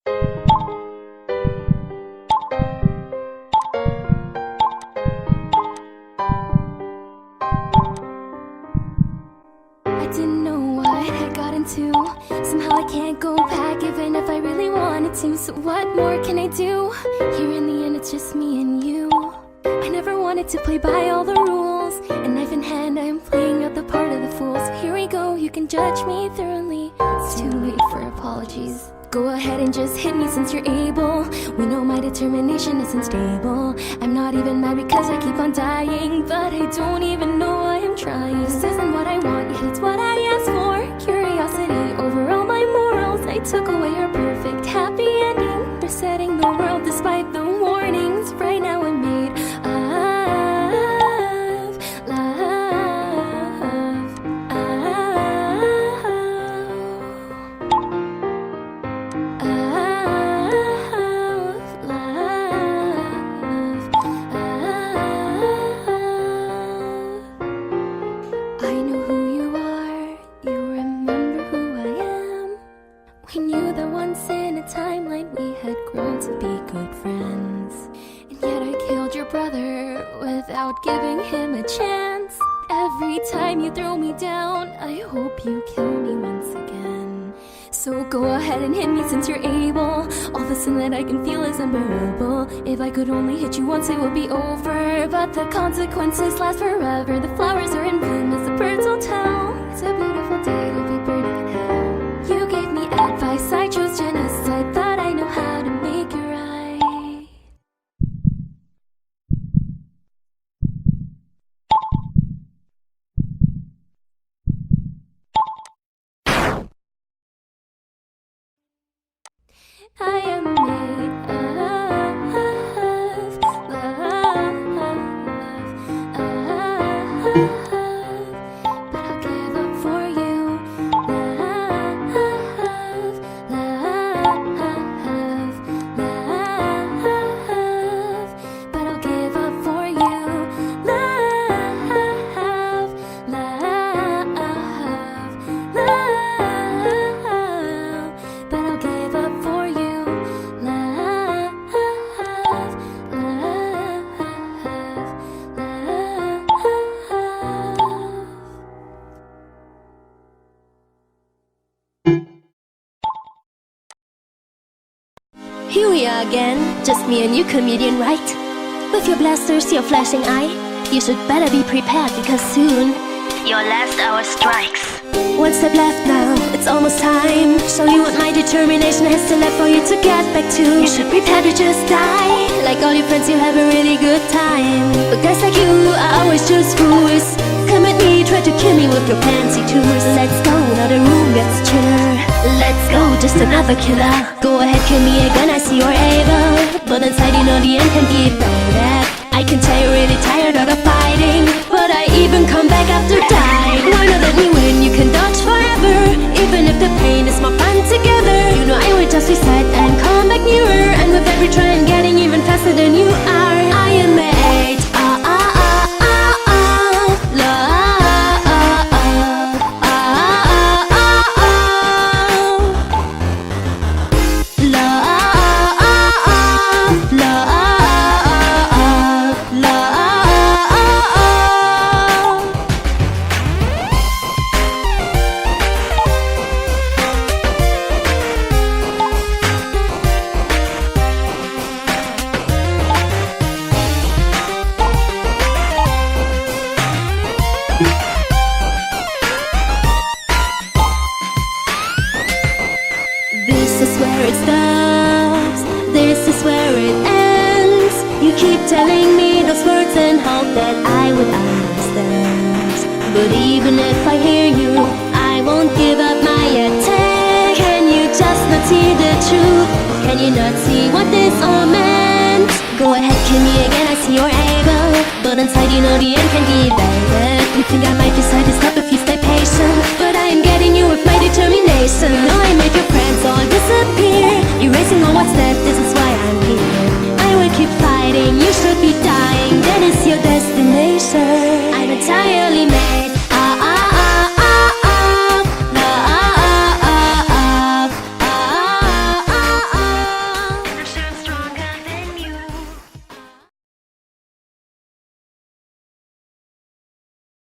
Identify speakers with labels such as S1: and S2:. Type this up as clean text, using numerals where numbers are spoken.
S1: I didn't know what I got into. Somehow I can't go back even if I really wanted to. So what more can I do? Here in the end it's just me and you. I never wanted to play by all the rules, and knife in hand I'm playing out the part of the fool. So here we go, you can judge me thoroughly. It's too late for apologies. Go ahead and just hit me since you're able. We know my determination isn't stable. I'm not even mad because I keep on dying, but I don't even know why I'm trying. This isn't what I want, yet it's what I asked for. Curiosity over all my morals. I took away your perfect happy ending. You're setting the world despite the warnings. Right now I'm made of love, I know who you are, you remember who I am. We knew that once in a timeline we had grown to be good friends. And yet I killed your brother without giving him a chance. Every time you throw me down, I hope you kill me once again. So go ahead and hit me since you're able. All the sin that I can feel is unbearable. If I could only hit you once it would be over, but the consequences last forever. The flowers are in bloom as the birds will tell. It's a beautiful day to be burning in hell. You gave me advice, I chose genocide, but I know how to make it right. I am made of love, but I'll give up for you. Love, but I'll give up for you. Love, but I'll give up for you.
S2: Here we are again, just me and you, comedian, right? With your blasters, your flashing eye, you should better be prepared because soon your last hour strikes. One step left now, it's almost time. Show you what my determination has still left for you to get back to. You should prepare to just die. Like all your friends, you have a really good time. But guys like you are always just fools. Come at me, try to kill me with your fancy tours. Let's go, now the room gets chiller. Let's go, just another killer. Go ahead, kill me again, I see you're able. But inside you know the end can be better. I can tell you're really tired of the fighting, but I even come back after dying. Why not let me win? You can dodge forever, even if the pain is more fun together. You know I will just reset and come back nearer. And with every try I'm getting even faster than you are. I am made This is where it stops, this is where it ends. You keep telling me those words and hope that I would understand. But even if I hear you, I won't give up my attack. Can you just not see the truth? Can you not see what this all meant? Go ahead, kill me again, I see you're able. But inside you know the end can be better. You think I might decide to stop if you stay patient, but I am getting you with my determination. No, I make your friends